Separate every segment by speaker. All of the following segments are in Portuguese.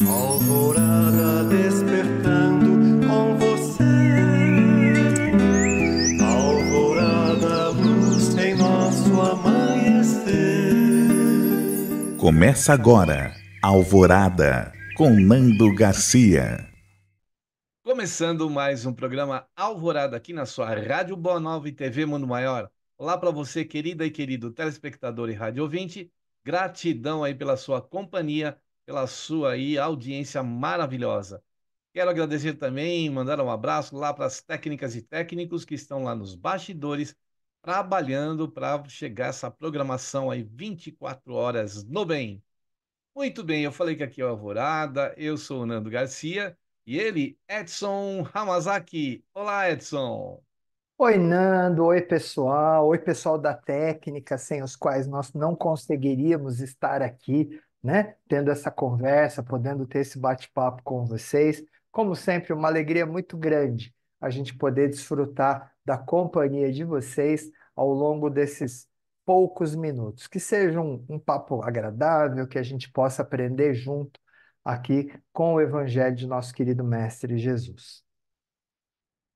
Speaker 1: Alvorada despertando com você. Alvorada, luz em nosso amanhecer.
Speaker 2: Começa agora, Alvorada, com Nando Garcia.
Speaker 3: Começando mais um programa Alvorada aqui na sua Rádio Boa Nova e TV Mundo Maior. Olá para você, querida e querido telespectador e rádio ouvinte. Gratidão aí pela sua companhia, pela sua aí audiência maravilhosa. Quero agradecer também, mandar um abraço lá para as técnicas e técnicos que estão lá nos bastidores, trabalhando para chegar essa programação aí 24 horas no bem. Muito bem, eu falei que aqui é o Alvorada, eu sou o Nando Garcia e ele, Edson Hamazaki. Olá, Edson.
Speaker 4: Oi, Nando. Oi, pessoal da técnica, sem os quais nós não conseguiríamos estar aqui, né? Tendo essa conversa, podendo ter esse bate-papo com vocês. Como sempre, uma alegria muito grande a gente poder desfrutar da companhia de vocês ao longo desses poucos minutos. Que seja um papo agradável, que a gente possa aprender junto aqui com o Evangelho de nosso querido Mestre Jesus.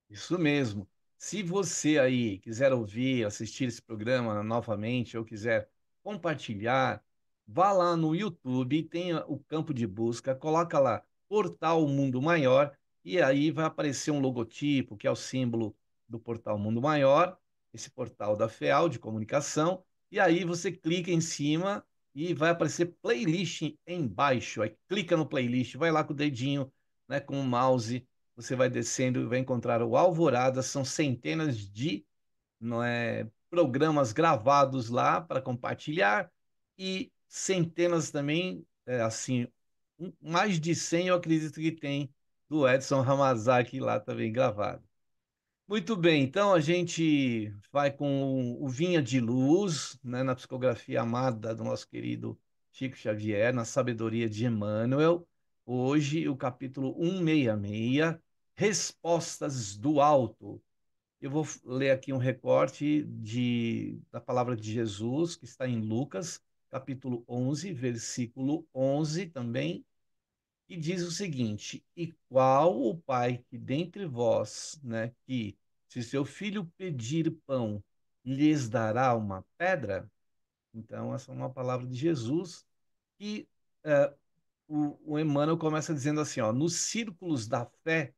Speaker 3: Isso mesmo. Se você aí quiser ouvir, assistir esse programa novamente ou quiser compartilhar, vá lá no YouTube, tem o campo de busca, coloca lá Portal Mundo Maior e aí vai aparecer um logotipo, que é o símbolo do Portal Mundo Maior, esse portal da FEAL de comunicação, e aí você clica em cima e vai aparecer playlist embaixo. Aí clica no playlist, vai lá com o dedinho, né, com o mouse, você vai descendo e vai encontrar o Alvorada. São centenas de, não é, programas gravados lá para compartilhar e centenas também, assim, mais de 100 eu acredito que tem do Edson Hamazaki lá também gravado. Muito bem, então a gente vai com o Vinha de Luz, né, na psicografia amada do nosso querido Chico Xavier, na sabedoria de Emmanuel. Hoje, o capítulo 166, Respostas do Alto. Eu vou ler aqui um recorte da palavra de Jesus, que está em Lucas, capítulo 11, versículo 11 também, e diz o seguinte: E qual o pai que dentre vós, né, que se seu filho pedir pão, lhes dará uma pedra? Então, essa é uma palavra de Jesus. E eh, o Emmanuel começa dizendo assim, ó: nos círculos da fé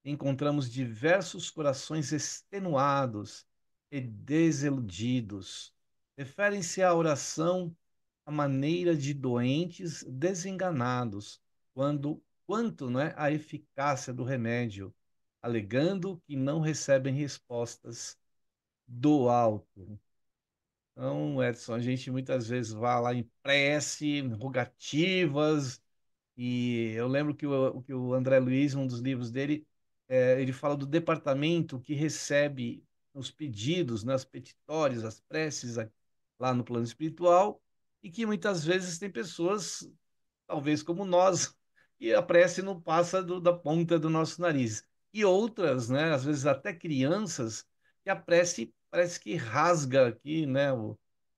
Speaker 3: encontramos diversos corações extenuados e desiludidos. Referem-se à oração à maneira de doentes desenganados, quanto, não é, à eficácia do remédio, alegando que não recebem respostas do alto. Então, Edson, a gente muitas vezes vai lá em prece, rogativas, e eu lembro que o André Luiz, um dos livros dele, ele fala do departamento que recebe os pedidos, né, as petitórias, as preces lá no plano espiritual, e que muitas vezes tem pessoas, talvez como nós, que a prece não passa da ponta do nosso nariz. E outras, né, às vezes até crianças, que a prece parece que rasga aqui, né,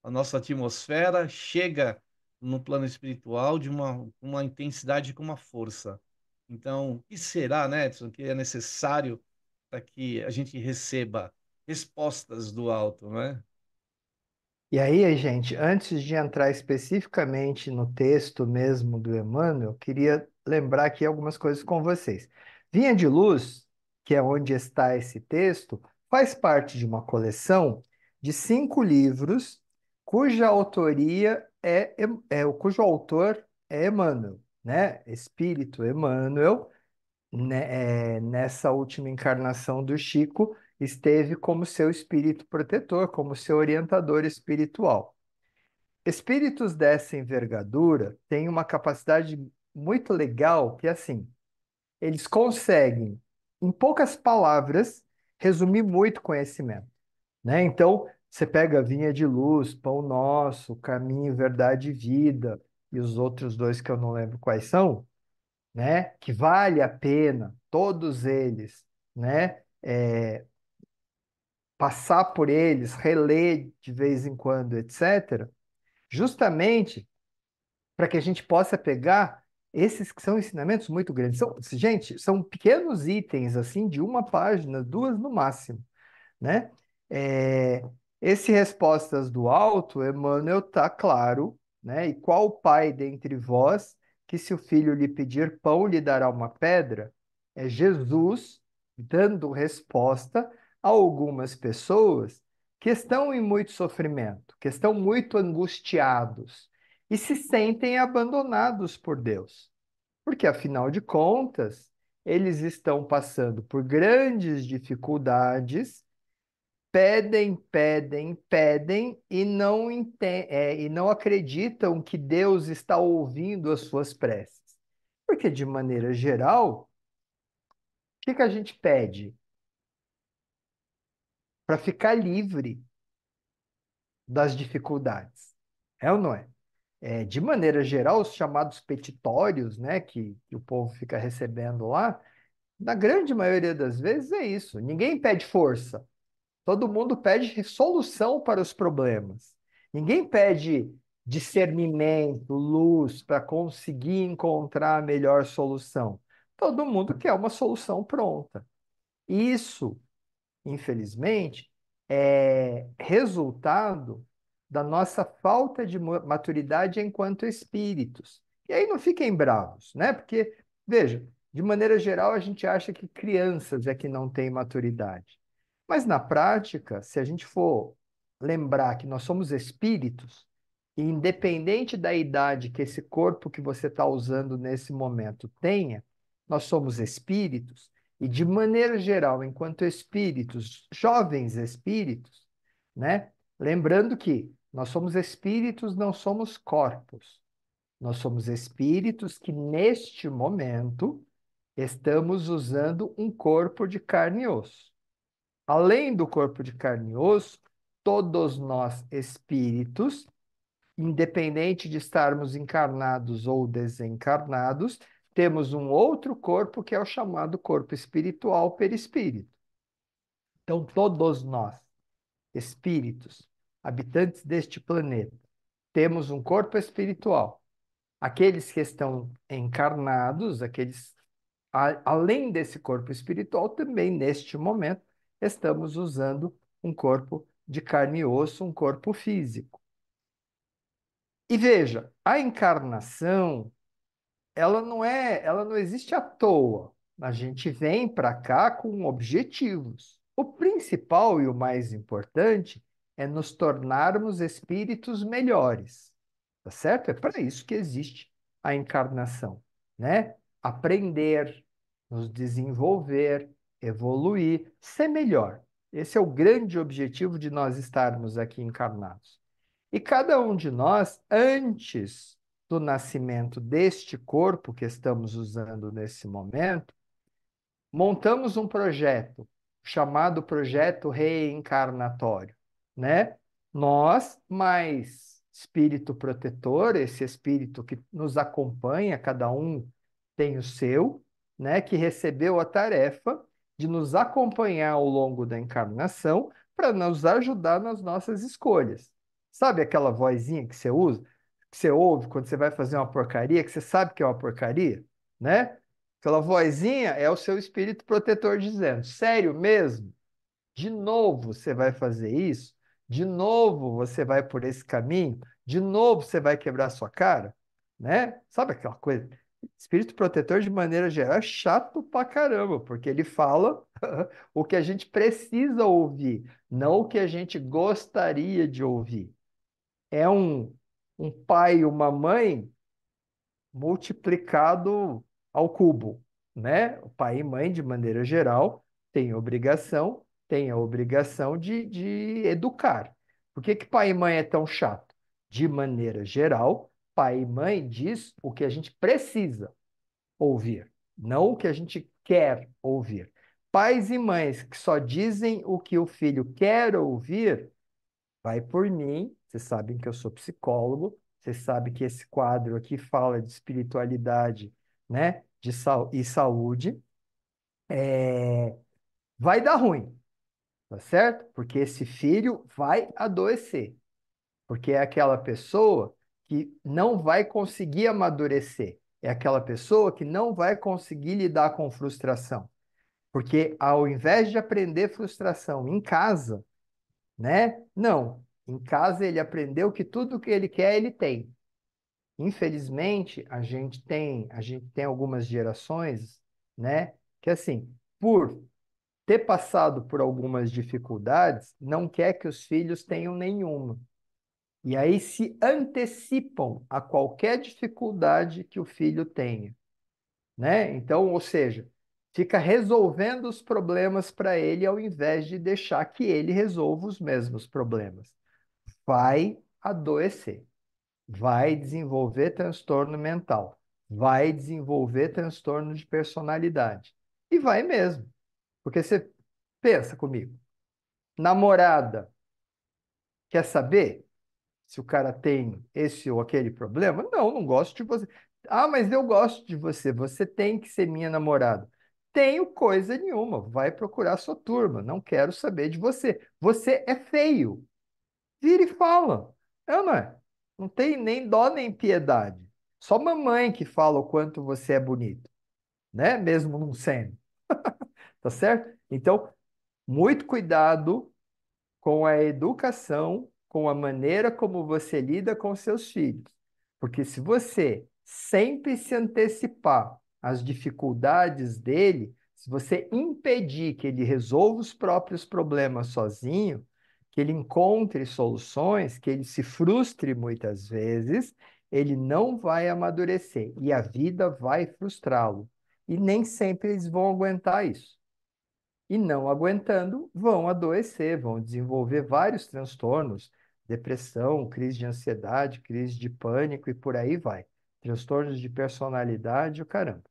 Speaker 3: a nossa atmosfera, chega no plano espiritual de uma intensidade com uma força. Então, o que será, né, Edson, que é necessário para que a gente receba respostas do alto, né?
Speaker 4: E aí, gente, antes de entrar especificamente no texto mesmo do Emmanuel, eu queria lembrar aqui algumas coisas com vocês. Vinha de Luz, que é onde está esse texto, faz parte de uma coleção de 5 livros cuja autoria cujo autor é Emmanuel, né? Espírito Emmanuel, né, nessa última encarnação do Chico, esteve como seu espírito protetor, como seu orientador espiritual. Espíritos dessa envergadura têm uma capacidade muito legal que, assim, eles conseguem, em poucas palavras, resumir muito conhecimento, né? Então, você pega a Vinha de Luz, Pão Nosso, Caminho, Verdade e Vida, e os outros dois que eu não lembro quais são, né? Que vale a pena, todos eles, né? Passar por eles, reler de vez em quando, etc., justamente para que a gente possa pegar Esses que são ensinamentos muito grandes. Gente, são pequenos itens, assim, de uma página, duas no máximo, né? É, esse Respostas do Alto, Emmanuel tá claro, né? E qual pai dentre vós que se o filho lhe pedir pão lhe dará uma pedra? É Jesus dando resposta a algumas pessoas que estão em muito sofrimento, que estão muito angustiados e se sentem abandonados por Deus. Porque, afinal de contas, eles estão passando por grandes dificuldades, pedem, pedem, pedem e não acreditam que Deus está ouvindo as suas preces. Porque, de maneira geral, o que que a gente pede? Para ficar livre das dificuldades. É ou não é? De maneira geral, os chamados petitórios, né, que o povo fica recebendo lá, na grande maioria das vezes é isso. Ninguém pede força. Todo mundo pede solução para os problemas. Ninguém pede discernimento, luz para conseguir encontrar a melhor solução. Todo mundo quer uma solução pronta. Isso, infelizmente, é resultado da nossa falta de maturidade enquanto espíritos. E aí não fiquem bravos, né? Porque, veja, de maneira geral, a gente acha que crianças é que não têm maturidade. Mas na prática, se a gente for lembrar que nós somos espíritos, e independente da idade que esse corpo que você está usando nesse momento tenha, nós somos espíritos, e de maneira geral, enquanto espíritos, jovens espíritos, né? Lembrando que nós somos espíritos, não somos corpos. Nós somos espíritos que, neste momento, estamos usando um corpo de carne e osso. Além do corpo de carne e osso, todos nós espíritos, independente de estarmos encarnados ou desencarnados, temos um outro corpo que é o chamado corpo espiritual perispírito. Então, todos nós, espíritos, habitantes deste planeta, temos um corpo espiritual. Aqueles que estão encarnados, além desse corpo espiritual, também neste momento estamos usando um corpo de carne e osso, um corpo físico. E veja, a encarnação, ela não existe à toa. A gente vem para cá com objetivos. O principal e o mais importante é nos tornarmos espíritos melhores, tá certo? É para isso que existe a encarnação, né? Aprender, nos desenvolver, evoluir, ser melhor. Esse é o grande objetivo de nós estarmos aqui encarnados. E cada um de nós, antes do nascimento deste corpo que estamos usando nesse momento, montamos um projeto chamado projeto reencarnatório, né? Nós, mais espírito protetor, esse espírito que nos acompanha, cada um tem o seu, né? Que recebeu a tarefa de nos acompanhar ao longo da encarnação para nos ajudar nas nossas escolhas. Sabe aquela vozinha que você usa, que você ouve quando você vai fazer uma porcaria, que você sabe que é uma porcaria, né? Aquela vozinha é o seu espírito protetor dizendo: sério mesmo? De novo você vai fazer isso? De novo você vai por esse caminho? De novo você vai quebrar sua cara? Né? Sabe aquela coisa? Espírito protetor, de maneira geral, é chato pra caramba, porque ele fala o que a gente precisa ouvir, não o que a gente gostaria de ouvir. É um pai e uma mãe multiplicado ao cubo, né? O pai e mãe, de maneira geral, têm a obrigação de educar. Por que que pai e mãe é tão chato? De maneira geral, pai e mãe diz o que a gente precisa ouvir, não o que a gente quer ouvir. Pais e mães que só dizem o que o filho quer ouvir, vai por mim, vocês sabem que eu sou psicólogo, vocês sabem que esse quadro aqui fala de espiritualidade, né, e saúde, vai dar ruim, tá certo? Porque esse filho vai adoecer, porque é aquela pessoa que não vai conseguir amadurecer. é aquela pessoa que não vai conseguir lidar com frustração. Porque ao invés de aprender frustração em casa, né? Não. Em casa ele aprendeu que tudo que ele quer, ele tem. Infelizmente, a gente tem algumas gerações, né, que assim, por ter passado por algumas dificuldades, não quer que os filhos tenham nenhuma. E aí se antecipam a qualquer dificuldade que o filho tenha, né? Então, ou seja, fica resolvendo os problemas para ele ao invés de deixar que ele resolva os mesmos problemas. Vai adoecer, vai desenvolver transtorno mental, vai desenvolver transtorno de personalidade. E vai mesmo. Porque você pensa comigo, namorada, quer saber se o cara tem esse ou aquele problema? Não, não gosto de você. Ah, mas eu gosto de você, você tem que ser minha namorada. Tenho coisa nenhuma, vai procurar sua turma, não quero saber de você. Você é feio. Vira e fala. É, ou não é? Não tem nem dó nem piedade. Só mamãe que fala o quanto você é bonito, né? Mesmo não sendo. Tá certo? Então, muito cuidado com a educação, com a maneira como você lida com seus filhos. Porque se você sempre se antecipar às dificuldades dele, se você impedir que ele resolva os próprios problemas sozinho, que ele encontre soluções, que ele se frustre muitas vezes, ele não vai amadurecer e a vida vai frustrá-lo. E nem sempre eles vão aguentar isso. E não aguentando, vão adoecer, vão desenvolver vários transtornos, depressão, crise de ansiedade, crise de pânico e por aí vai. Transtornos de personalidade, o caramba.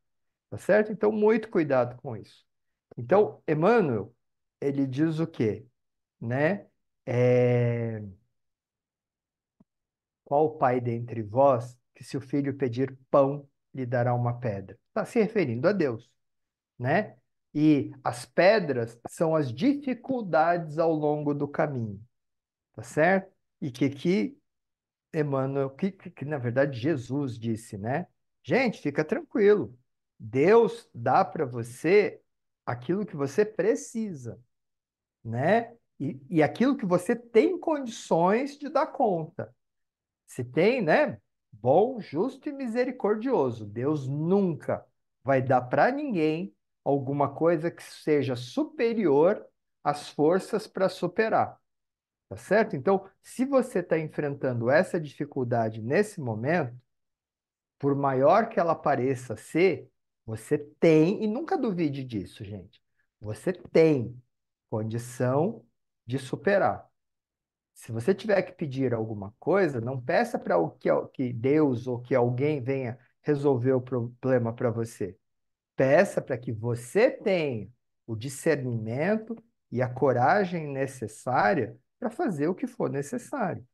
Speaker 4: Tá certo? Então, muito cuidado com isso. Então, Emmanuel, ele diz o quê? Né? É, qual pai dentre vós que se o filho pedir pão, lhe dará uma pedra? Está se referindo a Deus, né? E as pedras são as dificuldades ao longo do caminho, tá certo? E que Emmanuel, que na verdade Jesus disse, né? Gente, fica tranquilo. Deus dá para você aquilo que você precisa, né? E aquilo que você tem condições de dar conta. Se tem, né? Bom, justo e misericordioso. Deus nunca vai dar para ninguém alguma coisa que seja superior às forças para superar. Tá certo? Então, se você está enfrentando essa dificuldade nesse momento, por maior que ela pareça ser, você tem, e nunca duvide disso, gente, você tem condição de superar. Se você tiver que pedir alguma coisa, não peça para que Deus ou que alguém venha resolver o problema para você. Peça para que você tenha o discernimento e a coragem necessária para fazer o que for necessário,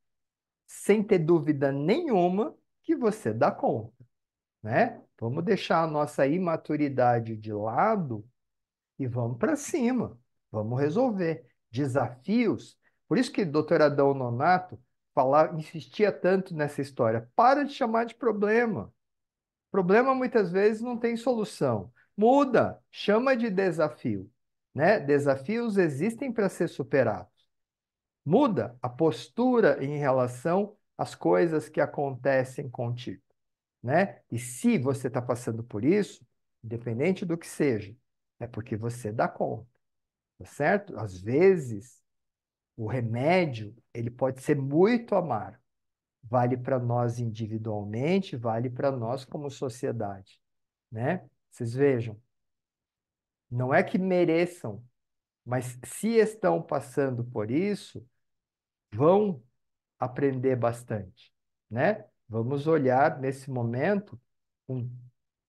Speaker 4: sem ter dúvida nenhuma que você dá conta, né? Vamos deixar a nossa imaturidade de lado e vamos para cima, vamos resolver desafios. Por isso que o doutor Adão Nonato insistia tanto nessa história. Para de chamar de problema. Problema muitas vezes não tem solução. Muda, chama de desafio, né? Desafios existem para ser superados. Muda a postura em relação às coisas que acontecem contigo, né? E se você está passando por isso, independente do que seja, é porque você dá conta, tá certo? Às vezes, o remédio, ele pode ser muito amargo. Vale para nós individualmente, vale para nós como sociedade, né? Vocês vejam, não é que mereçam, mas se estão passando por isso, vão aprender bastante, né? Vamos olhar nesse momento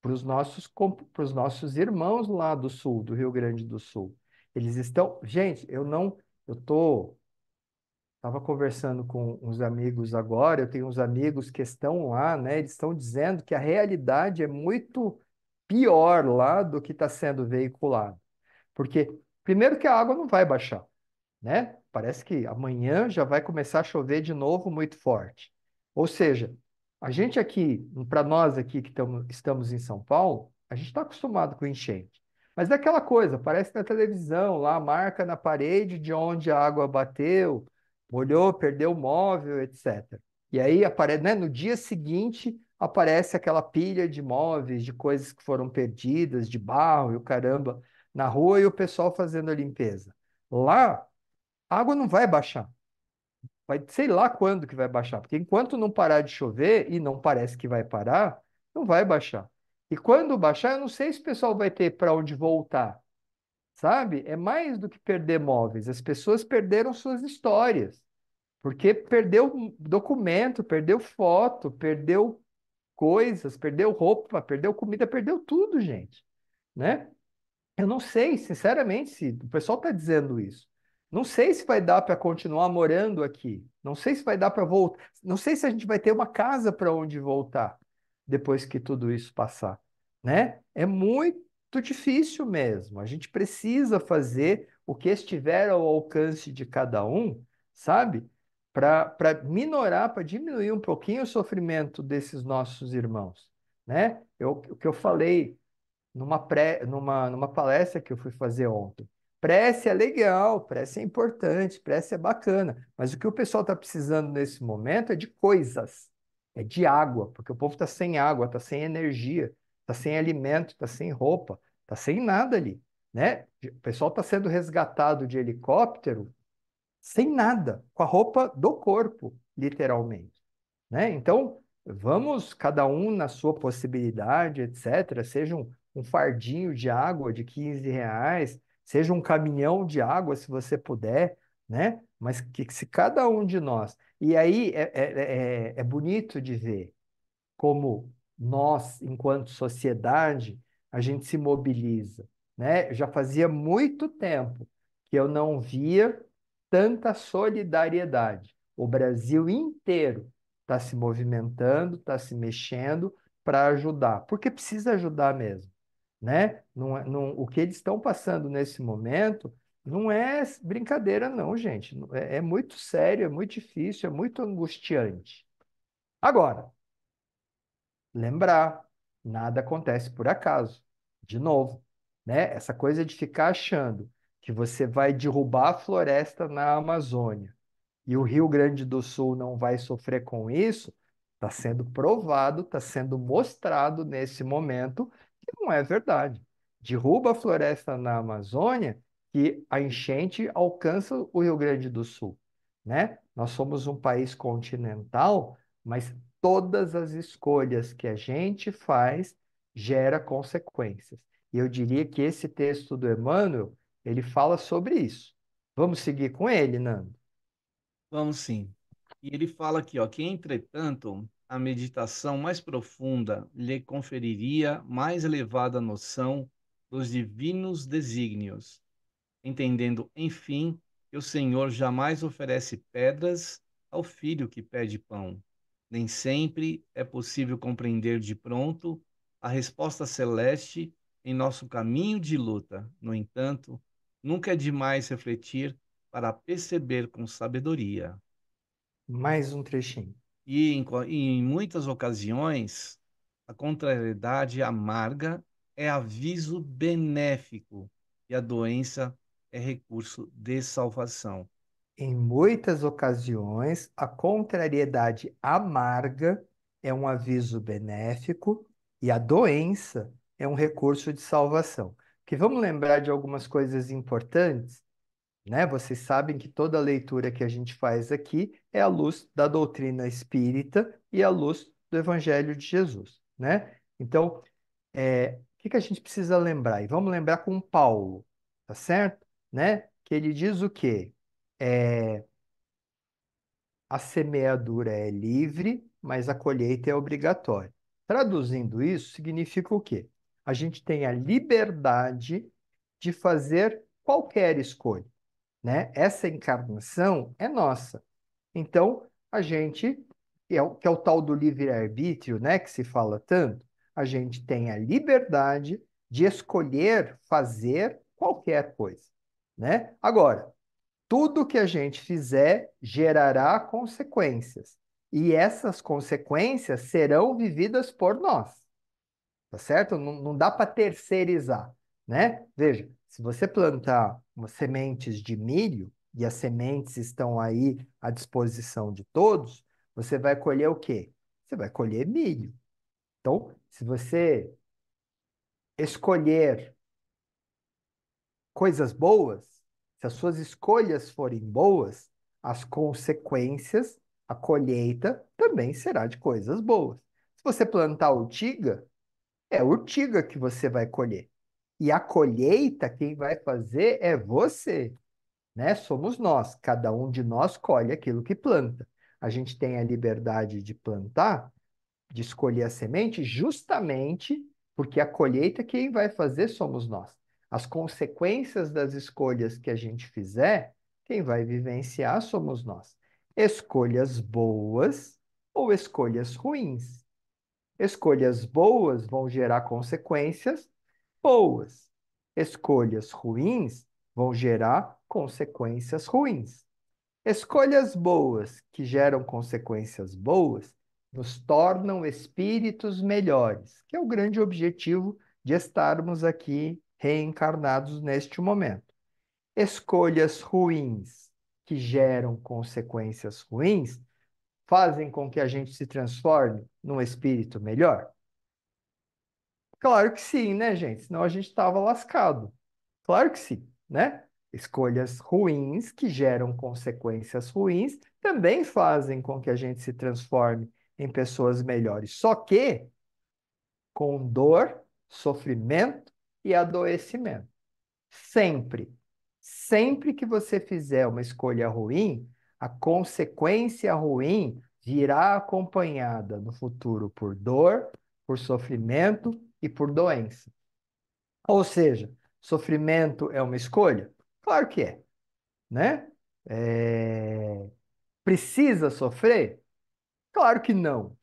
Speaker 4: para os nossos irmãos lá do sul, do Rio Grande do Sul. Eles estão, gente, eu tô estava conversando com uns amigos agora, eu tenho uns amigos que estão lá, né? Eles estão dizendo que a realidade é muito pior lá do que está sendo veiculado. Porque, primeiro, que a água não vai baixar, né? Parece que amanhã já vai começar a chover de novo muito forte. Ou seja, A gente aqui, para nós aqui que estamos em São Paulo, a gente está acostumado com enchente. Mas é aquela coisa, aparece na televisão, lá marca na parede de onde a água bateu, molhou, perdeu o móvel, etc. E aí aparece, né, no dia seguinte aparece aquela pilha de móveis, de coisas que foram perdidas, de barro e o caramba, na rua e o pessoal fazendo a limpeza. Lá, a água não vai baixar. Vai, sei lá quando que vai baixar, porque enquanto não parar de chover, e não parece que vai parar, não vai baixar. E quando baixar, eu não sei se o pessoal vai ter para onde voltar, sabe? É mais do que perder móveis. As pessoas perderam suas histórias, porque perdeu documento, perdeu foto, perdeu coisas, perdeu roupa, perdeu comida, perdeu tudo, gente, né? Eu não sei, sinceramente, se o pessoal está dizendo isso. Não sei se vai dar para continuar morando aqui. Não sei se vai dar para voltar. Não sei se a gente vai ter uma casa para onde voltar depois que tudo isso passar, né? É muito difícil mesmo. A gente precisa fazer o que estiver ao alcance de cada um, sabe? Para minorar, para diminuir um pouquinho o sofrimento desses nossos irmãos, né? O que eu falei numa palestra que eu fui fazer ontem. Prece é legal, prece é importante, prece é bacana, mas o que o pessoal está precisando nesse momento é de coisas, é de água, porque o povo está sem água, está sem energia, está sem alimento, está sem roupa, está sem nada ali, né? O pessoal está sendo resgatado de helicóptero sem nada, com a roupa do corpo, literalmente, né? Então, vamos, cada um na sua possibilidade, etc. Seja um fardinho de água de R$ 15, seja um caminhão de água, se você puder, né? Mas que se cada um de nós. E aí é bonito de ver como nós, enquanto sociedade, a gente se mobiliza, né? Já fazia muito tempo que eu não via tanta solidariedade. O Brasil inteiro está se movimentando, está se mexendo para ajudar, porque precisa ajudar mesmo, né? O que eles estão passando nesse momento não é brincadeira, não, gente. É muito sério, é muito difícil, é muito angustiante. Agora, lembrar, nada acontece por acaso. De novo, né? Essa coisa de ficar achando que você vai derrubar a floresta na Amazônia e o Rio Grande do Sul não vai sofrer com isso, está sendo provado, está sendo mostrado nesse momento que não é verdade. Derruba a floresta na Amazônia que a enchente alcança o Rio Grande do Sul, né? Nós somos um país continental, mas todas as escolhas que a gente faz gera consequências. E eu diria que esse texto do Emmanuel, ele fala sobre isso. Vamos seguir com ele, Nando?
Speaker 3: Vamos sim. E ele fala aqui, ó, que entretanto a meditação mais profunda lhe conferiria mais elevada noção dos divinos desígnios, entendendo, enfim, que o Senhor jamais oferece pedras ao filho que pede pão. Nem sempre é possível compreender de pronto a resposta celeste em nosso caminho de luta. No entanto, nunca é demais refletir para perceber com sabedoria.
Speaker 4: Mais um trechinho.
Speaker 3: E em muitas ocasiões, a contrariedade amarga é aviso benéfico e a doença é recurso de salvação.
Speaker 4: Em muitas ocasiões, a contrariedade amarga é um aviso benéfico e a doença é um recurso de salvação. Que vamos lembrar de algumas coisas importantes, né? Vocês sabem que toda leitura que a gente faz aqui é à luz da doutrina espírita e à luz do Evangelho de Jesus, né? Então, o que que a gente precisa lembrar? E vamos lembrar com Paulo, tá certo? Né? Que ele diz o quê? É, a semeadura é livre, mas a colheita é obrigatória. Traduzindo isso, significa o quê? A gente tem a liberdade de fazer qualquer escolha, né? Essa encarnação é nossa. Então, a gente, que é o tal do livre-arbítrio, né, que se fala tanto, a gente tem a liberdade de escolher fazer qualquer coisa, né? Agora, tudo que a gente fizer gerará consequências. e essas consequências serão vividas por nós. Tá certo? Não dá para terceirizar, né? Veja, se você plantar umas sementes de milho e as sementes estão aí à disposição de todos, você vai colher o quê? Você vai colher milho. Então, se você escolher coisas boas, se as suas escolhas forem boas, as consequências, a colheita também será de coisas boas. Se você plantar urtiga, é urtiga que você vai colher. E a colheita, quem vai fazer é você, né? Somos nós. Cada um de nós colhe aquilo que planta. A gente tem a liberdade de plantar, de escolher a semente, justamente porque a colheita quem vai fazer somos nós. As consequências das escolhas que a gente fizer, quem vai vivenciar somos nós. Escolhas boas ou escolhas ruins. Escolhas boas vão gerar consequências boas. Escolhas ruins vão gerar consequências ruins. Escolhas boas que geram consequências boas nos tornam espíritos melhores, que é o grande objetivo de estarmos aqui reencarnados neste momento. Escolhas ruins que geram consequências ruins fazem com que a gente se transforme num espírito melhor? Claro que sim, né, gente? Senão a gente estava lascado. Claro que sim, né? Escolhas ruins que geram consequências ruins também fazem com que a gente se transforme em pessoas melhores. Só que com dor, sofrimento e adoecimento. Sempre, sempre que você fizer uma escolha ruim, a consequência ruim virá acompanhada no futuro por dor, por sofrimento e por doença. Ou seja, sofrimento é uma escolha? Claro que é, né? Precisa sofrer? Claro que não.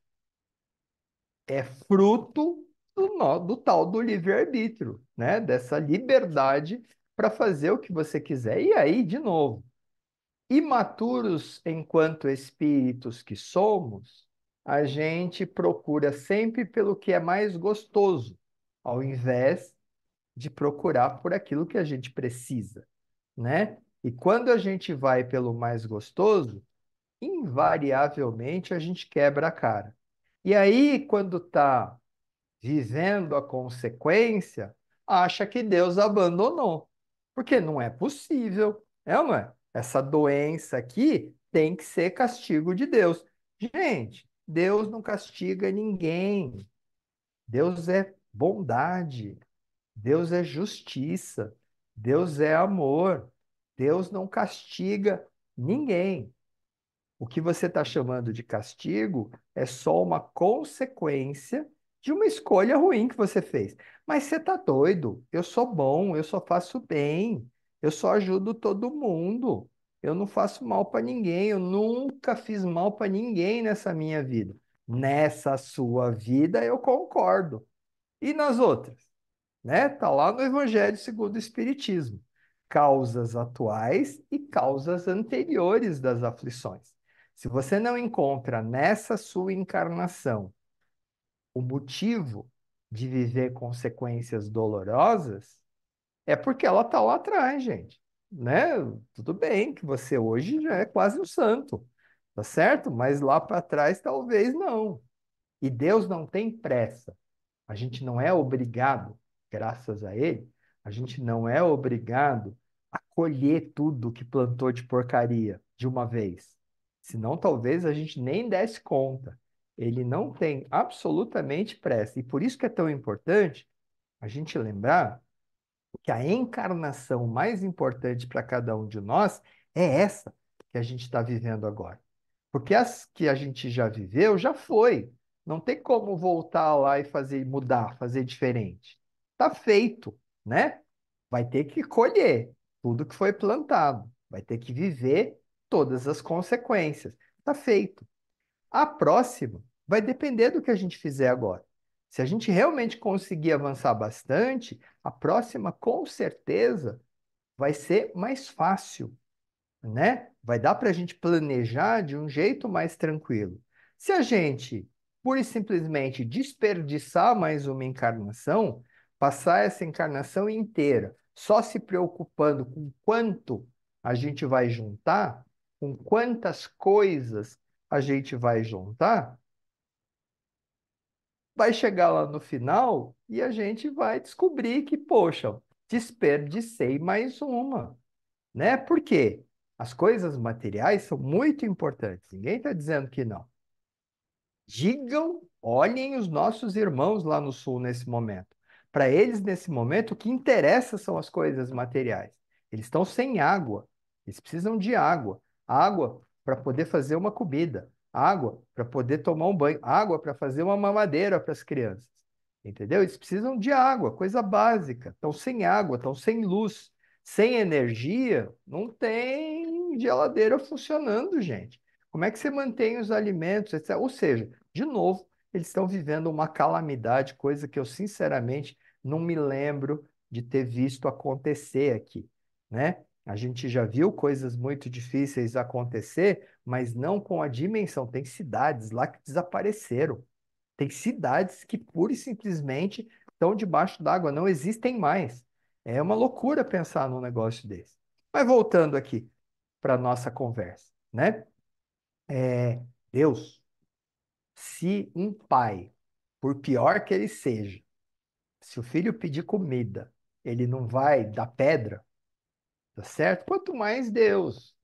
Speaker 4: É fruto do tal do livre-arbítrio, né? Dessa liberdade para fazer o que você quiser. E aí, de novo, imaturos enquanto espíritos que somos, a gente procura sempre pelo que é mais gostoso, ao invés de procurar por aquilo que a gente precisa, né? E quando a gente vai pelo mais gostoso, invariavelmente a gente quebra a cara. E aí, quando está vivendo a consequência, acha que Deus abandonou. Porque não é possível, é ou não é? Essa doença aqui tem que ser castigo de Deus. Gente, Deus não castiga ninguém. Deus é bondade. Deus é justiça. Deus é amor. Deus não castiga ninguém. O que você está chamando de castigo é só uma consequência de uma escolha ruim que você fez. Mas você está doido? Eu sou bom, eu só faço bem, eu só ajudo todo mundo. Eu não faço mal para ninguém, eu nunca fiz mal para ninguém nessa minha vida. Nessa sua vida eu concordo. E nas outras? Né? Tá lá no Evangelho segundo o Espiritismo. Causas atuais e causas anteriores das aflições. Se você não encontra nessa sua encarnação o motivo de viver consequências dolorosas, é porque ela está lá atrás, gente. Né? Tudo bem que você hoje já é quase um santo, tá certo? Mas lá para trás talvez não. E Deus não tem pressa. A gente não é obrigado, graças a ele, a gente não é obrigado a colher tudo que plantou de porcaria de uma vez. Senão, talvez a gente nem desse conta. Ele não tem absolutamente pressa. E por isso que é tão importante a gente lembrar que a encarnação mais importante para cada um de nós é essa que a gente está vivendo agora. Porque as que a gente já viveu, já foi. Não tem como voltar lá e fazer mudar, fazer diferente. Está feito, né? Vai ter que colher tudo que foi plantado. Vai ter que viver todas as consequências. Está feito. A próxima vai depender do que a gente fizer agora. Se a gente realmente conseguir avançar bastante, a próxima com certeza vai ser mais fácil, né? Vai dar para a gente planejar de um jeito mais tranquilo. Se a gente, pura e simplesmente, desperdiçar mais uma encarnação, passar essa encarnação inteira só se preocupando com quanto a gente vai juntar, com quantas coisas a gente vai juntar, vai chegar lá no final e a gente vai descobrir que, poxa, desperdicei mais uma, né? Por quê? As coisas materiais são muito importantes, ninguém está dizendo que não. Digam, olhem os nossos irmãos lá no sul nesse momento. Para eles, nesse momento, o que interessa são as coisas materiais. Eles estão sem água, eles precisam de água. Água para poder fazer uma comida, água para poder tomar um banho, água para fazer uma mamadeira para as crianças. Entendeu? Eles precisam de água, coisa básica. Estão sem água, estão sem luz, sem energia, não tem geladeira funcionando, gente. Como é que você mantém os alimentos, etc? Ou seja, de novo, eles estão vivendo uma calamidade, coisa que eu sinceramente não me lembro de ter visto acontecer aqui, né? A gente já viu coisas muito difíceis acontecer, mas não com a dimensão. Tem cidades lá que desapareceram. Tem cidades que pura e simplesmente estão debaixo d'água, não existem mais. É uma loucura pensar num negócio desse. Mas voltando aqui para a nossa conversa, né? Deus, se um pai, por pior que ele seja, se o filho pedir comida, ele não vai dar pedra, tá certo? Quanto mais Deus.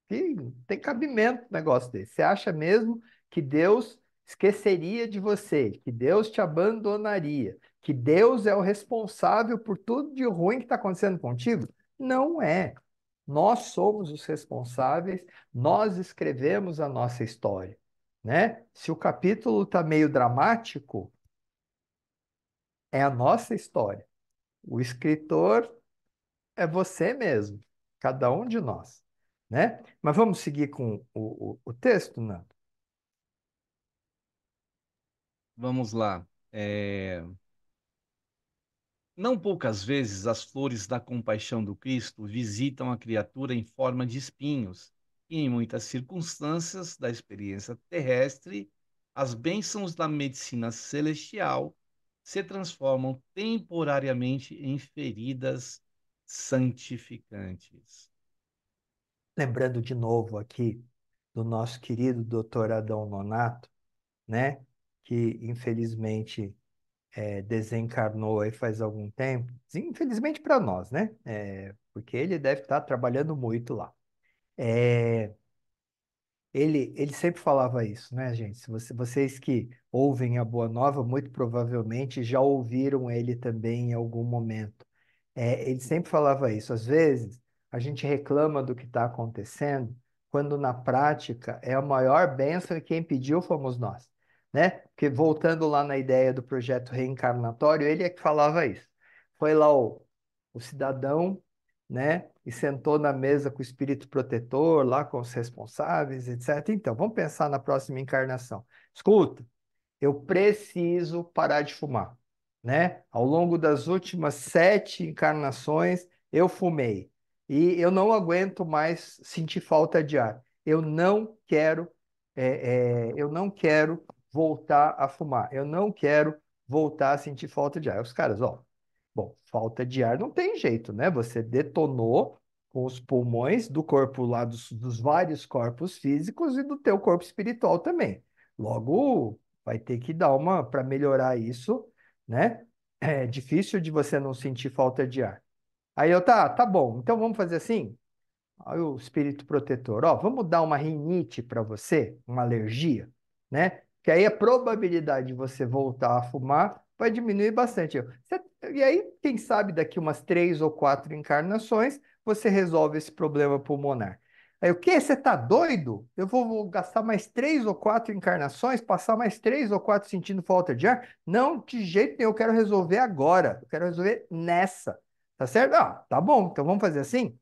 Speaker 4: Que tem cabimento um negócio desse. Você acha mesmo que Deus esqueceria de você, que Deus te abandonaria, que Deus é o responsável por tudo de ruim que está acontecendo contigo? Não é. Nós somos os responsáveis, nós escrevemos a nossa história, né? Se o capítulo está meio dramático, é a nossa história. O escritor é você mesmo, cada um de nós, né? Mas vamos seguir com o texto, Nando?
Speaker 3: Vamos lá. Não poucas vezes as flores da compaixão do Cristo visitam a criatura em forma de espinhos, e em muitas circunstâncias da experiência terrestre, as bênçãos da medicina celestial se transformam temporariamente em feridas santificantes.
Speaker 4: Lembrando de novo aqui do nosso querido doutor Adão Nonato, né? Que infelizmente desencarnou aí faz algum tempo. Infelizmente para nós, né? Porque ele deve estar trabalhando muito lá. É, ele sempre falava isso, né, gente? Se vocês que ouvem a Boa Nova, muito provavelmente já ouviram ele também em algum momento. Ele sempre falava isso. Às vezes, a gente reclama do que está acontecendo, quando na prática é a maior bênção e quem pediu fomos nós, né? Porque voltando lá na ideia do projeto reencarnatório, ele é que falava isso. Foi lá o cidadão, né? E sentou na mesa com o espírito protetor, lá com os responsáveis, etc. Então, vamos pensar na próxima encarnação. Escuta, eu preciso parar de fumar, né? Ao longo das últimas 7 encarnações, eu fumei. E eu não aguento mais sentir falta de ar. Eu não quero voltar a fumar. Eu não quero voltar a sentir falta de ar. Aí os caras, ó, bom, falta de ar não tem jeito, né? Você detonou com os pulmões do corpo lá, dos vários corpos físicos e do teu corpo espiritual também. Logo, vai ter que dar uma para melhorar isso, né? É difícil de você não sentir falta de ar. Aí tá bom. Então vamos fazer assim? Aí o espírito protetor, ó, vamos dar uma rinite para você, uma alergia, né? Que aí a probabilidade de você voltar a fumar vai diminuir bastante. E aí, quem sabe daqui umas 3 ou 4 encarnações, você resolve esse problema pulmonar. Aí o quê? Você tá doido? Eu vou gastar mais 3 ou 4 encarnações, passar mais 3 ou 4 sentindo falta de ar? Não, de jeito nenhum, eu quero resolver agora. Eu quero resolver nessa. Tá certo? Ah, tá bom. Então vamos fazer assim?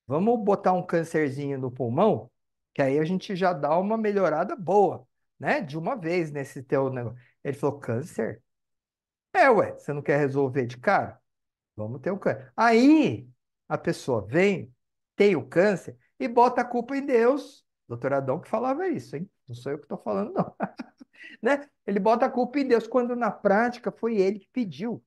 Speaker 4: Vamos botar um câncerzinho no pulmão, que aí a gente já dá uma melhorada boa, né? De uma vez nesse teu negócio. Ele falou, câncer? Ué, você não quer resolver de cara? Vamos ter o câncer. Aí a pessoa vem, tem o câncer e bota a culpa em Deus. Doutor Adão que falava isso, hein? Não sou eu que estou falando, não. Né? Ele bota a culpa em Deus, quando na prática foi ele que pediu.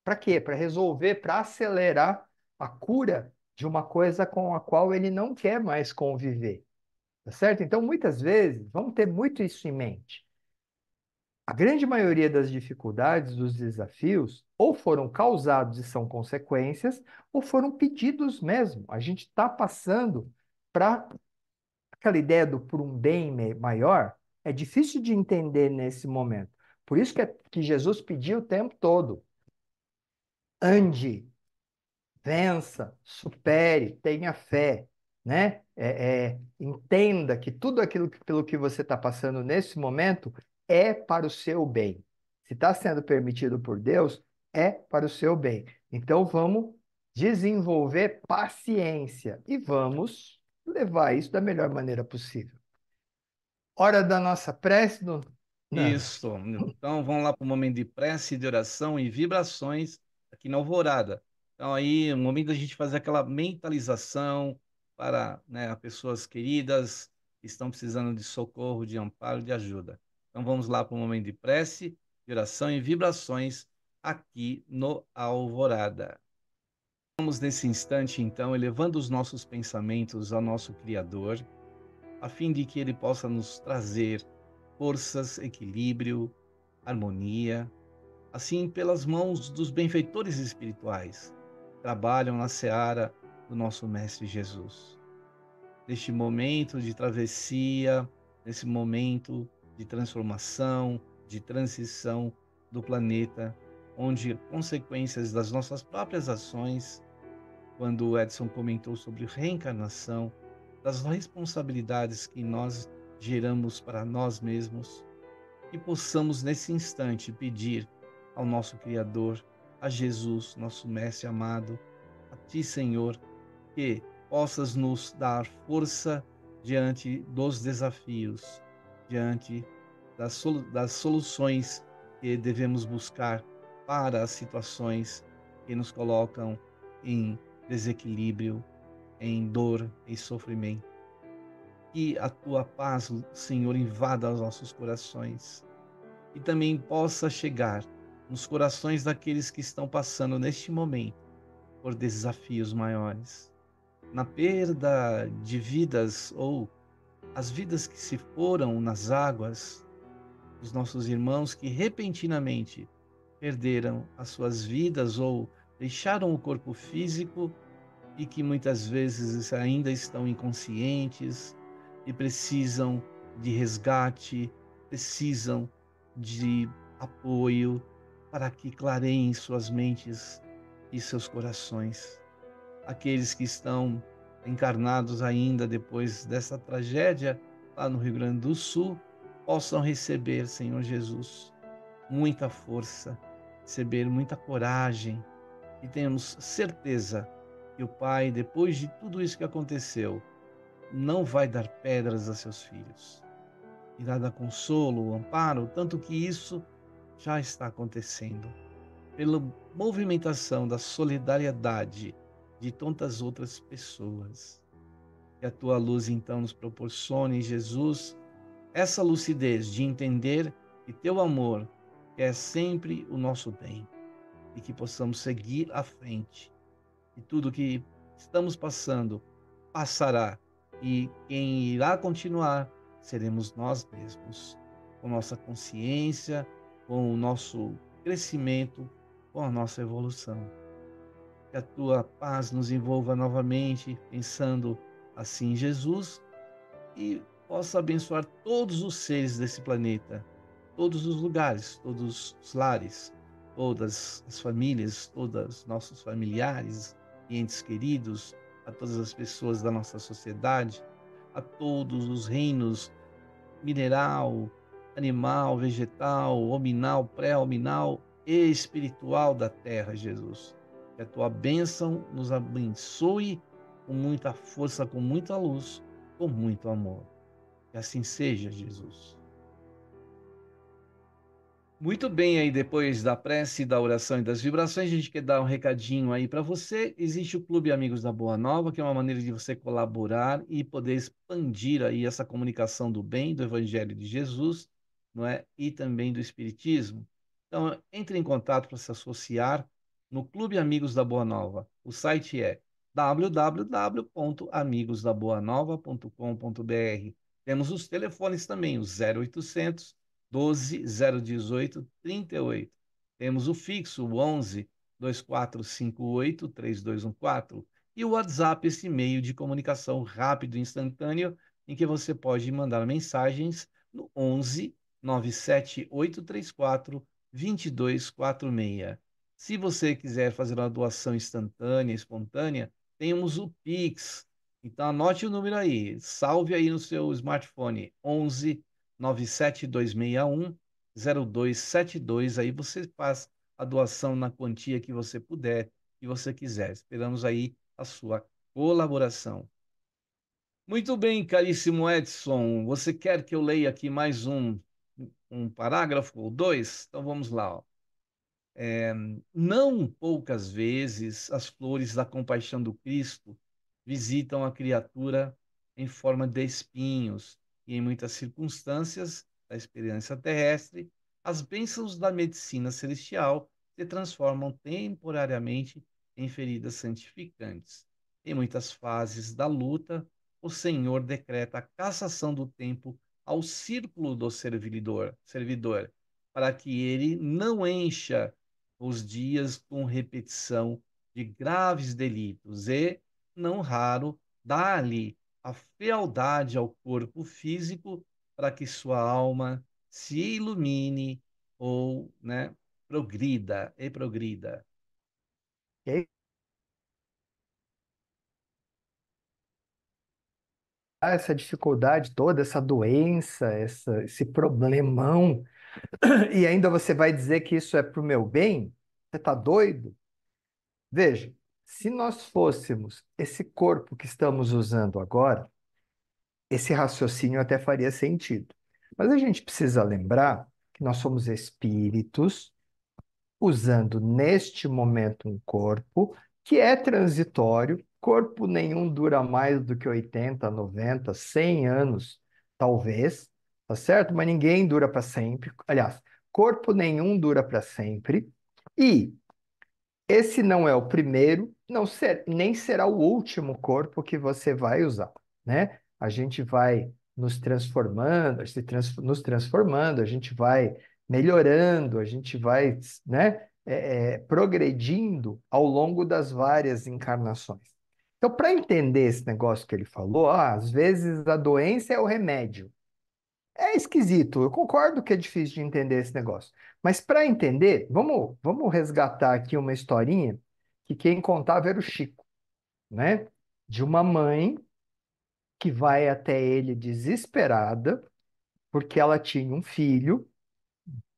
Speaker 4: Para quê? Para resolver, para acelerar a cura de uma coisa com a qual ele não quer mais conviver. Tá certo? Então, muitas vezes, vamos ter muito isso em mente. A grande maioria das dificuldades, dos desafios, ou foram causados e são consequências, ou foram pedidos mesmo. A gente está passando para aquela ideia do por um bem maior, é difícil de entender nesse momento. Por isso que Jesus pediu o tempo todo: ande, vença, supere, tenha fé, né? Entenda que tudo aquilo pelo que você está passando nesse momento é para o seu bem. Se está sendo permitido por Deus, é para o seu bem. Então vamos desenvolver paciência e vamos levar isso da melhor maneira possível. Hora da nossa prece, Nando.
Speaker 3: Isso. Então, vamos lá para o momento de prece, de oração e vibrações aqui na Alvorada. Então, aí, o momento da gente fazer aquela mentalização para, né, pessoas queridas que estão precisando de socorro, de amparo, de ajuda. Então, vamos lá para o momento de prece, de oração e vibrações aqui no Alvorada. Vamos nesse instante, então, elevando os nossos pensamentos ao nosso Criador, a fim de que Ele possa nos trazer forças, equilíbrio, harmonia, assim pelas mãos dos benfeitores espirituais, trabalham na seara do nosso Mestre Jesus. Neste momento de travessia, nesse momento de transformação, de transição do planeta, onde consequências das nossas próprias ações, quando o Edson comentou sobre reencarnação, das responsabilidades que nós geramos para nós mesmos, e possamos nesse instante pedir ao nosso Criador, a Jesus, nosso Mestre amado, a Ti, Senhor, que possas nos dar força diante dos desafios, diante das soluções que devemos buscar para as situações que nos colocam em desequilíbrio, em dor, em sofrimento. Que a tua paz, Senhor, invada os nossos corações e também possa chegar nos corações daqueles que estão passando neste momento por desafios maiores, na perda de vidas ou as vidas que se foram nas águas, os nossos irmãos que repentinamente perderam as suas vidas ou deixaram o corpo físico e que muitas vezes ainda estão inconscientes e precisam de resgate, precisam de apoio para que clareiem suas mentes e seus corações. Aqueles que estão encarnados ainda depois dessa tragédia lá no Rio Grande do Sul possam receber, Senhor Jesus, muita força, receber muita coragem e tenhamos certeza que o Pai, depois de tudo isso que aconteceu, não vai dar pedras a seus filhos. Irá dar consolo, amparo, tanto que isso já está acontecendo. Pela movimentação da solidariedade de tantas outras pessoas. Que a tua luz então nos proporcione, Jesus, essa lucidez de entender que teu amor quer sempre o nosso bem e que possamos seguir à frente. E tudo que estamos passando passará e quem irá continuar seremos nós mesmos, com nossa consciência, com o nosso crescimento, com a nossa evolução. Que a tua paz nos envolva novamente, pensando assim em Jesus, e possa abençoar todos os seres desse planeta, todos os lugares, todos os lares, todas as famílias, todos nossos familiares e entes queridos, a todas as pessoas da nossa sociedade, a todos os reinos mineral, animal, vegetal, hominal, pré-hominal e espiritual da terra, Jesus. Que a tua bênção nos abençoe com muita força, com muita luz, com muito amor. Que assim seja, Jesus. Muito bem, aí depois da prece, da oração e das vibrações, a gente quer dar um recadinho aí para você. Existe o Clube Amigos da Boa Nova, que é uma maneira de você colaborar e poder expandir aí essa comunicação do bem, do Evangelho de Jesus, não é? E também do Espiritismo. Então, entre em contato para se associar no Clube Amigos da Boa Nova. O site é www.amigosdaboanova.com.br. Temos os telefones também, o 0800 12 018 38. Temos o fixo, o 11 2458 3214. E o WhatsApp, esse meio de comunicação rápido e instantâneo, em que você pode mandar mensagens no 11 97834 2246. Se você quiser fazer uma doação instantânea, espontânea, temos o Pix. Então anote o número aí, salve aí no seu smartphone, 11 97261 0272. Aí você faz a doação na quantia que você puder e você quiser. Esperamos aí a sua colaboração. Muito bem, caríssimo Edson. Você quer que eu leia aqui mais um parágrafo ou dois? Então vamos lá. Ó. Não poucas vezes as flores da compaixão do Cristo visitam a criatura em forma de espinhos, e em muitas circunstâncias da experiência terrestre, as bênçãos da medicina celestial se transformam temporariamente em feridas santificantes. Em muitas fases da luta, o Senhor decreta a cassação do tempo ao círculo do servidor, para que ele não encha os dias com repetição de graves delitos e, não raro, dá-lhe a fealdade ao corpo físico para que sua alma se ilumine ou, né, progrida.
Speaker 4: E aí, essa dificuldade toda, essa doença, esse problemão, e ainda você vai dizer que isso é para o meu bem? Você está doido? Veja, se nós fôssemos esse corpo que estamos usando agora, esse raciocínio até faria sentido. Mas a gente precisa lembrar que nós somos espíritos usando neste momento um corpo que é transitório, corpo nenhum dura mais do que 80, 90, 100 anos, talvez, tá certo? Mas ninguém dura para sempre. Aliás, corpo nenhum dura para sempre. E esse não é o primeiro, nem será o último corpo que você vai usar, né? A gente vai nos transformando, nos transformando, a gente vai melhorando, a gente vai, né, progredindo ao longo das várias encarnações. Então, para entender esse negócio que ele falou, às vezes a doença é o remédio. É esquisito, eu concordo que é difícil de entender esse negócio. Mas para entender, vamos resgatar aqui uma historinha que quem contava era o Chico, né? De uma mãe que vai até ele desesperada porque ela tinha um filho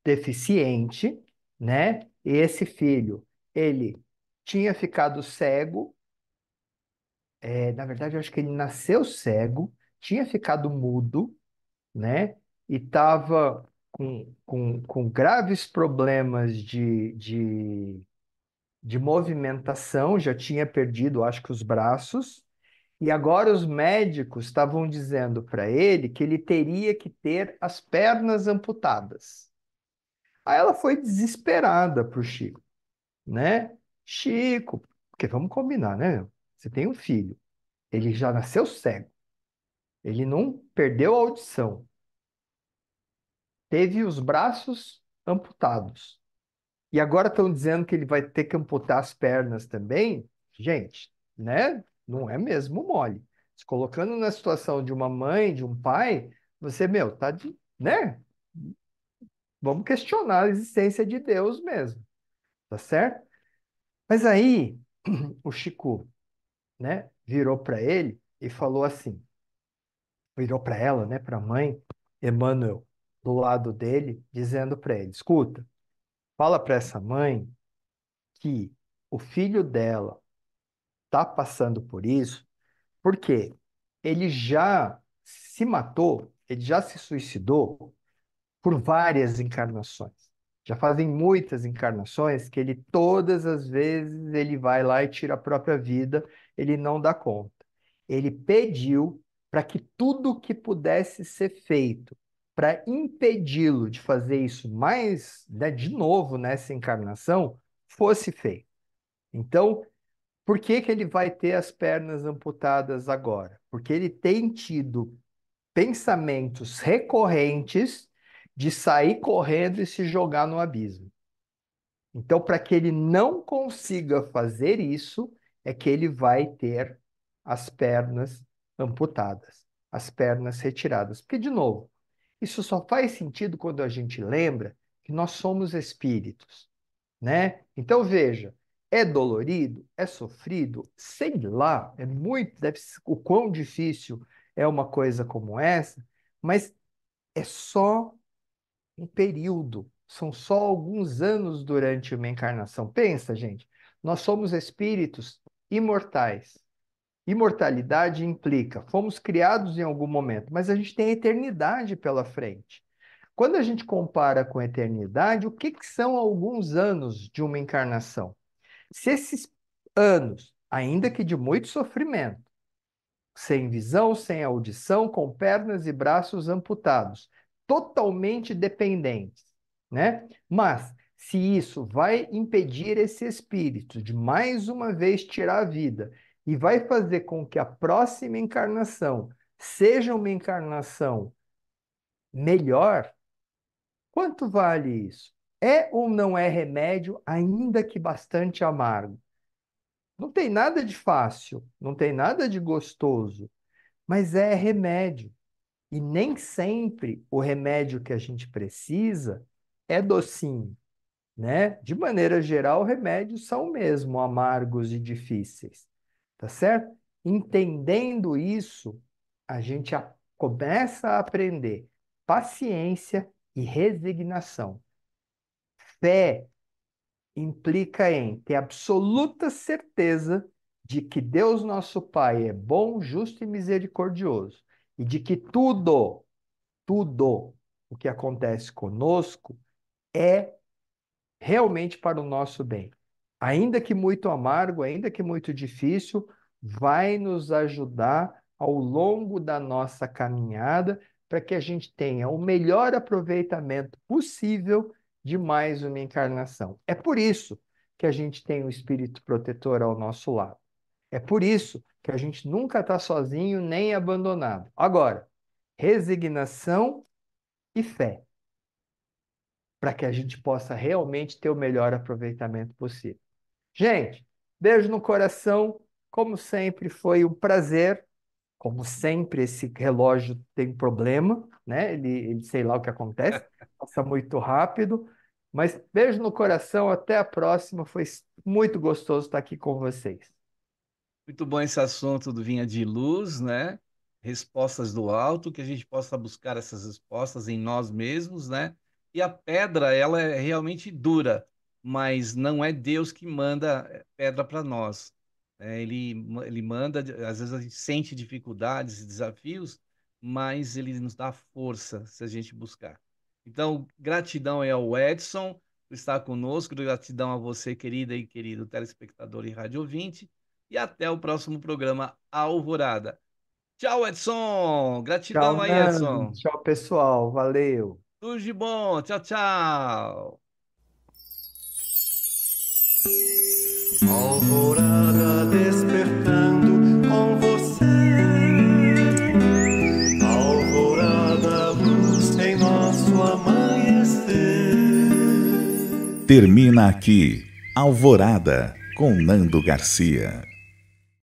Speaker 4: deficiente, né? E esse filho, ele tinha ficado cego, na verdade, eu acho que ele nasceu cego, tinha ficado mudo, né? E estava com graves problemas de movimentação, já tinha perdido, acho que os braços, e agora os médicos estavam dizendo para ele que ele teria que ter as pernas amputadas. Aí ela foi desesperada para o Chico, né? Chico, porque vamos combinar, né? Você tem um filho, ele já nasceu cego, ele não perdeu a audição, teve os braços amputados. E agora estão dizendo que ele vai ter que amputar as pernas também? Gente, né? Não é mesmo mole. Se colocando na situação de uma mãe, de um pai, você, meu, tá de, né? Vamos questionar a existência de Deus mesmo, tá certo? Mas aí o Chico, né, virou para ele e falou assim, virou para ela, né, para a mãe, Emmanuel, do lado dele, dizendo para ele, escuta, fala para essa mãe que o filho dela está passando por isso, porque ele já se matou, ele já se suicidou por várias encarnações. Já fazem muitas encarnações que ele, todas as vezes, ele vai lá e tira a própria vida, ele não dá conta. Ele pediu para que tudo que pudesse ser feito para impedi-lo de fazer isso mais, né, de novo nessa encarnação, fosse feito. Então, por que que ele vai ter as pernas amputadas agora? Porque ele tem tido pensamentos recorrentes de sair correndo e se jogar no abismo. Então, para que ele não consiga fazer isso, é que ele vai ter as pernas amputadas, as pernas retiradas. Porque, de novo, isso só faz sentido quando a gente lembra que nós somos espíritos, né? Então, veja, é dolorido, é sofrido, sei lá, é muito, deve ser, o quão difícil é uma coisa como essa, mas é só um período, são só alguns anos durante uma encarnação. Pensa, gente, nós somos espíritos imortais. Imortalidade implica, fomos criados em algum momento, mas a gente tem a eternidade pela frente. Quando a gente compara com a eternidade, o que que são alguns anos de uma encarnação? Se esses anos, ainda que de muito sofrimento, sem visão, sem audição, com pernas e braços amputados, totalmente dependentes, né? Mas se isso vai impedir esse espírito de mais uma vez tirar a vida e vai fazer com que a próxima encarnação seja uma encarnação melhor, quanto vale isso? É ou não é remédio, ainda que bastante amargo? Não tem nada de fácil, não tem nada de gostoso, mas é remédio. E nem sempre o remédio que a gente precisa é docinho, né? De maneira geral, remédios são mesmo amargos e difíceis, tá certo? Entendendo isso, a gente começa a aprender paciência e resignação. Fé implica em ter absoluta certeza de que Deus nosso Pai é bom, justo e misericordioso, e de que tudo o que acontece conosco é realmente para o nosso bem. Ainda que muito amargo, ainda que muito difícil, vai nos ajudar ao longo da nossa caminhada para que a gente tenha o melhor aproveitamento possível de mais uma encarnação. É por isso que a gente tem um espírito protetor ao nosso lado. É por isso que a gente nunca está sozinho nem abandonado. Agora, resignação e fé, para que a gente possa realmente ter o melhor aproveitamento possível. Gente, beijo no coração. Como sempre, foi um prazer. Como sempre, esse relógio tem problema, né? Ele sei lá o que acontece, passa muito rápido. Mas beijo no coração, até a próxima. Foi muito gostoso estar aqui com vocês.
Speaker 3: Muito bom esse assunto do Vinha de Luz, né? Respostas do alto, que a gente possa buscar essas respostas em nós mesmos, né? E a pedra, ela é realmente dura, mas não é Deus que manda pedra para nós. Ele manda, às vezes a gente sente dificuldades e desafios, mas ele nos dá força se a gente buscar. Então, gratidão aí ao Edson por estar conosco, gratidão a você, querida e querido telespectador e rádio ouvinte, e até o próximo programa Alvorada. Tchau, Edson! Gratidão
Speaker 4: Tchau,
Speaker 3: aí,
Speaker 4: Nando.
Speaker 3: Edson!
Speaker 4: Tchau, pessoal. Valeu.
Speaker 3: Tudo de bom! Tchau, tchau!
Speaker 1: Alvorada despertando com você. Alvorada, luz em nosso amanhecer.
Speaker 2: Termina aqui Alvorada com Nando Garcia.